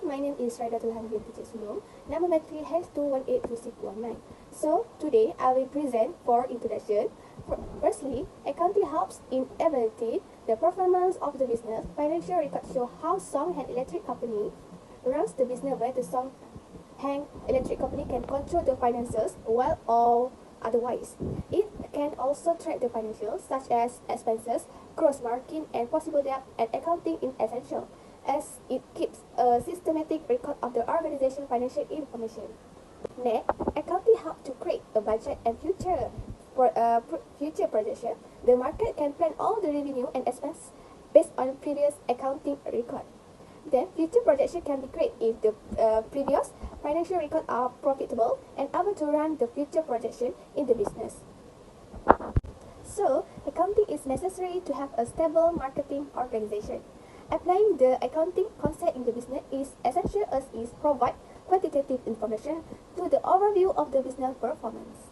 my name is number battery H2182619. So, today I will present 4 introduction. Firstly, accounting helps in evaluating the performance of the business. Financial records show how Songheng Electric Company runs the business, where the Songheng Electric Company can control the finances while all otherwise. It can also track the financials such as expenses, gross margin, and possible debt, and accounting is essential as it keeps a systematic record of the organization's financial information. Next, accounting helps to create a budget and future projection. The market can plan all the revenue and expense based on previous accounting record. Then, future projection can be created if the previous financial records are profitable and able to run the future projection in the business. So, accounting is necessary to have a stable marketing organization. Applying the accounting concept in the business is essential as it provides quantitative information to the overview of the business performance.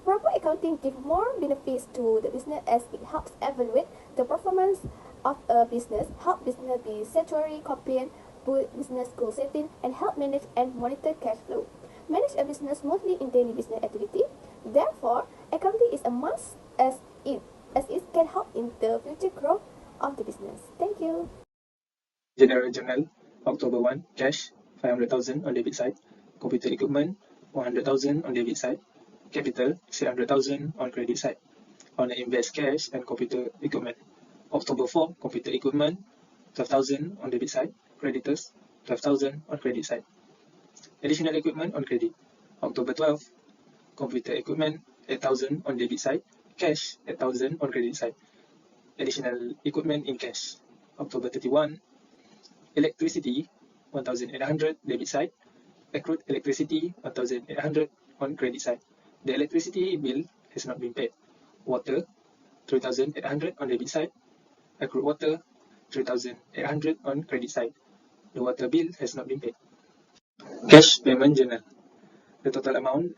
Proper accounting gives more benefits to the business as it helps evaluate the performance of a business, help business be statutory compliant, put business goal setting, and help manage and monitor cash flow. Manage a business smoothly in daily business activity. Therefore, accounting is a must as it can help in the future growth of the business. Thank you. General Journal, October 1, cash, 500,000 on debit side, computer equipment, 100,000 on debit side, capital, 600,000 on credit side. On the invest cash and computer equipment. October 4, computer equipment, 12,000 on debit side, creditors, 12,000 on credit side. Additional equipment on credit. October 12, computer equipment, 8,000 on debit side, cash, 8,000 on credit side. Additional equipment in cash. October 31, electricity, 1,800 debit side, accrued electricity, 1,800 on credit side. The electricity bill has not been paid. Water, 3,800 on debit side, accrued water, 3,800 on credit side. The water bill has not been paid. Cash payment journal. The total amount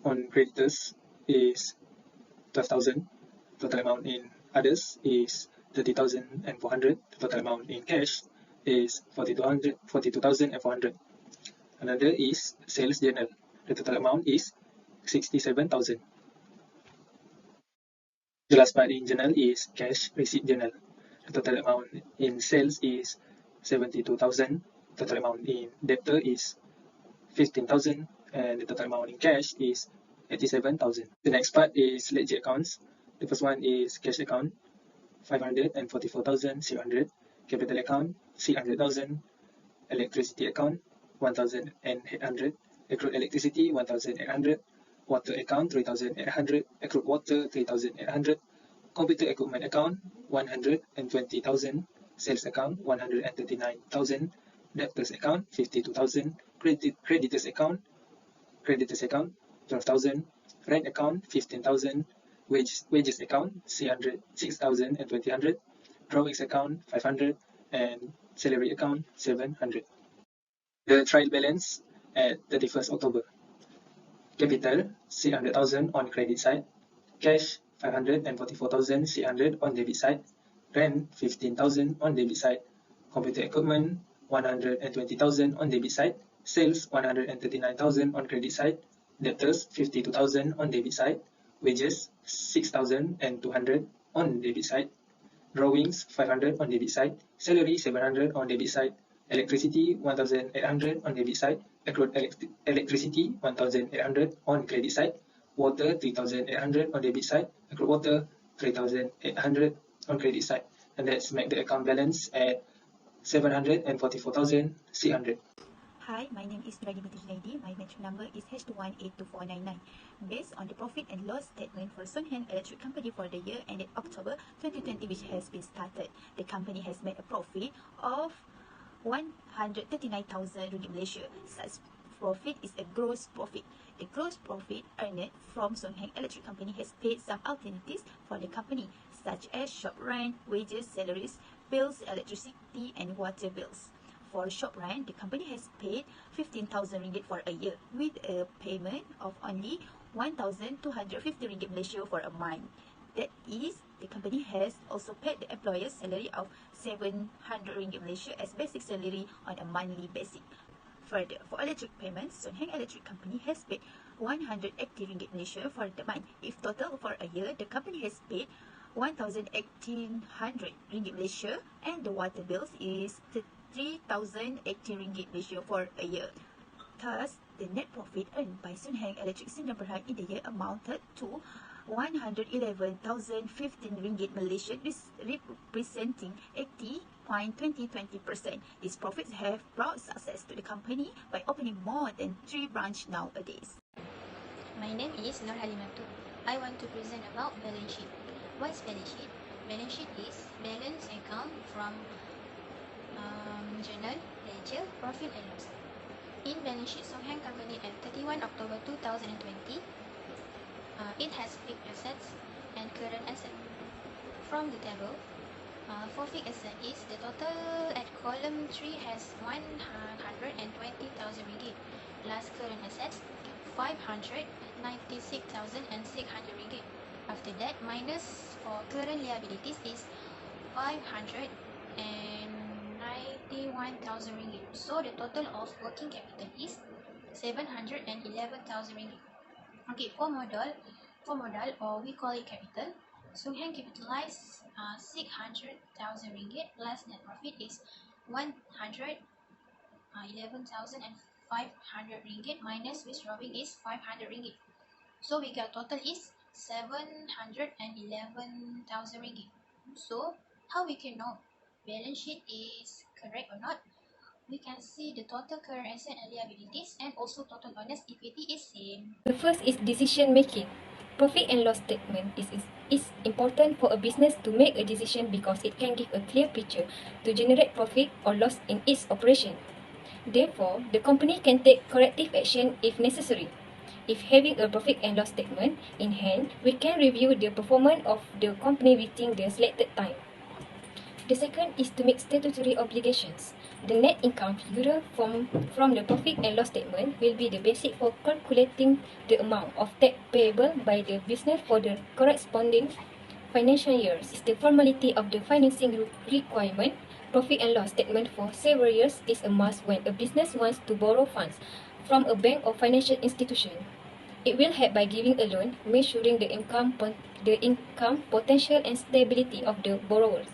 on creditors is 12,000. Total amount in others is 30,400. The total amount in cash is 42,400. Another is sales journal. The total amount is 67,000. The last part in journal is cash receipt journal. The total amount in sales is 72,000. Total amount in debtor is 15,000, and the total amount in cash is 87,000. The next part is ledger accounts. The first one is cash account, 544,600. Capital account, 600,000. Electricity account, 1,800. Accrued electricity, 1,800. Water account, 3,800. Accrued water, 3,800. Computer equipment account, 120,000. Sales account, 139,000. Debtors account, 52,000. Creditors account, 12,000. Rent account, 15,000. Wages account, 6,200. Drawings account, 500. And salary account, 700. The trial balance at 31st October. Capital, 600,000 on credit side. Cash, 544,600 on debit side. Rent, 15,000 on debit side. Computer equipment, 120,000 on debit side. Sales, 139,000 on credit side. Debtors, 52,000 on debit side. Wages, 6,200 on debit side. Drawings, 500 on debit side. Salary, 700 on debit side. Electricity, 1,800 on debit side. Accrued electricity, 1,800 on credit side. Water, 3,800 on debit side. Accrued water, 3,800 on credit side. And let's make the account balance at 744,600. Hi, my name is Junaidi. My batch number is H2182499. Based on the profit and loss statement for Songheng Electric Company for the year ended October 2020, which has been started, the company has made a profit of 139,000 ringgit Malaysia. Such profit is a gross profit. The gross profit earned from Songheng Electric Company has paid some alternatives for the company, such as shop rent, wages, salaries, bills, electricity, and water bills. For shop rent, the company has paid 15,000 ringgit for a year, with a payment of only 1,250 ringgit Malaysia for a month. That is, the company has also paid the employer's salary of 700 ringgit Malaysia as basic salary on a monthly basis. Further, for electric payments, Sonheng Electric Company has paid 180 ringgit Malaysia for the month. If total for a year, the company has paid 1,1800 ringgit Malaysia, and the water bills is 3,080 ringgit Malaysia for a year. Thus, the net profit earned by Sonheng Electric Sdn Bhd in the year amounted to 111,015 ringgit Malaysian, representing 80.20%. These profits have brought success to the company by opening more than 3 branches nowadays. My name is Nur Halimatu. I want to present about balance sheet. What is balance sheet? Balance sheet is balance account from journal, ledger, profit and loss. In balance sheet Sonheng Company at 31 October 2020, it has fixed assets and current assets. From the table, for fixed asset is the total at column 3 has 120,000 ringgit, plus current assets 596,600 ringgit. After that, minus for current liabilities is 591,000 ringgit. So the total of working capital is 711,000 ringgit. Okay, for modal or we call it capital, Sonheng capitalized 600,000 ringgit plus net profit is 111,500 ringgit minus withdrawing is 500 ringgit. So we got total is 711,000 ringgit. So how we can know balance sheet is correct or not? We can see the total current asset and liabilities, and also total honest equity is same. The first is decision making. Profit and loss statement is important for a business to make a decision because it can give a clear picture to generate profit or loss in its operation. Therefore, the company can take corrective action if necessary. If having a profit and loss statement in hand, we can review the performance of the company within the selected time. The second is to make statutory obligations. The net income figure from the profit and loss statement will be the basis for calculating the amount of tax payable by the business for the corresponding financial years. It's the formality of the financing requirement. Profit and loss statement for several years is a must when a business wants to borrow funds from a bank or financial institution. It will help by giving a loan, measuring the income potential and stability of the borrowers.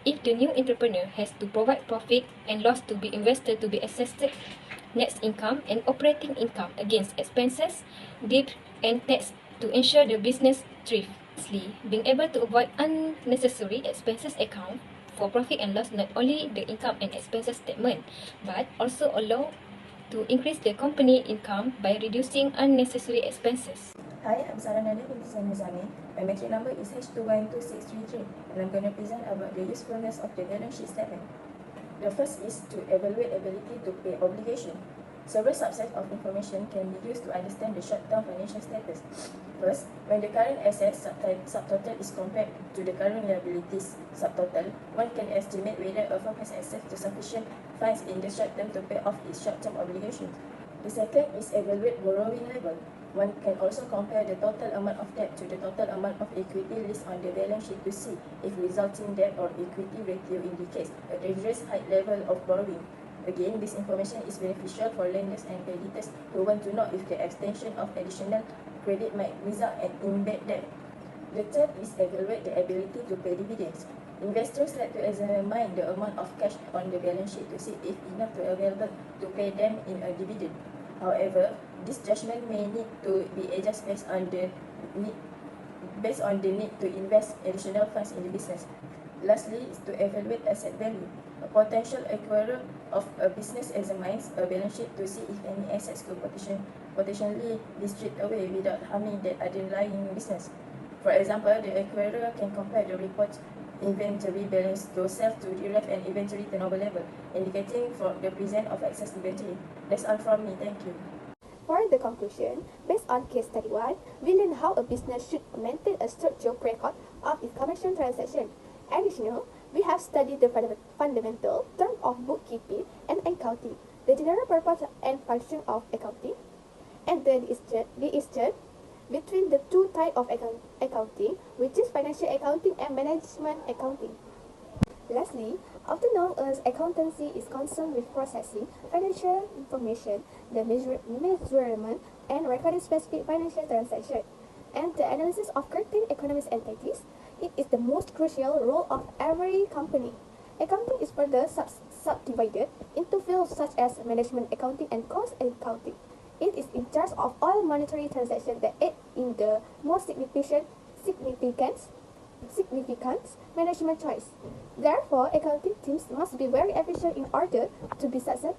If the new entrepreneur has to provide profit and loss to be invested to be assessed net income and operating income against expenses, debt and tax to ensure the business thrives. Lastly, being able to avoid unnecessary expenses account for profit and loss not only the income and expenses statement, but also allow to increase the company income by reducing unnecessary expenses. Hi, I'm Sarah Nadia binti Sanazami. My metric number is H2120333, and I'm going to present about the usefulness of the balance sheet statement. The first is to evaluate ability to pay obligation. Several subsets of information can be used to understand the short-term financial status. First, when the current assets subtotal is compared to the current liabilities subtotal, one can estimate whether a firm has access to sufficient funds in the short term to pay off its short-term obligations. The second is evaluate borrowing level. One can also compare the total amount of debt to the total amount of equity listed on the balance sheet to see if resulting debt or equity ratio indicates a dangerous high level of borrowing. Again, this information is beneficial for lenders and creditors who want to know if the extension of additional credit might result in bad debt. The third is evaluate the ability to pay dividends. Investors like to examine the amount of cash on the balance sheet to see if enough to available to pay them in a dividend. However, this judgment may need to be adjusted based on the need to invest additional funds in the business. Lastly, is to evaluate asset value. A potential acquirer of a business examines a balance sheet to see if any assets could potentially be stripped away without harming the underlying business. For example, the acquirer can compare the reported inventory balance to sales to derive an inventory turnover level, indicating for the presence of excess inventory. That's all from me. Thank you. For the conclusion, based on case study 1, we learn how a business should maintain a structured record of its commercial transaction. Additionally, we have studied the fundamental terms of bookkeeping and accounting, the general purpose and function of accounting, and the distinction between the two types of accounting, which is accounting and management accounting. Lastly, often known as accountancy, is concerned with processing financial information, the measurement and recording specific financial transactions, and the analysis of certain economic entities. It is the most crucial role of every company. Accounting is further subdivided into fields such as management accounting and cost accounting. It is in charge of all monetary transactions that aid in the most significance management choice. Therefore, accounting teams must be very efficient in order to be successful.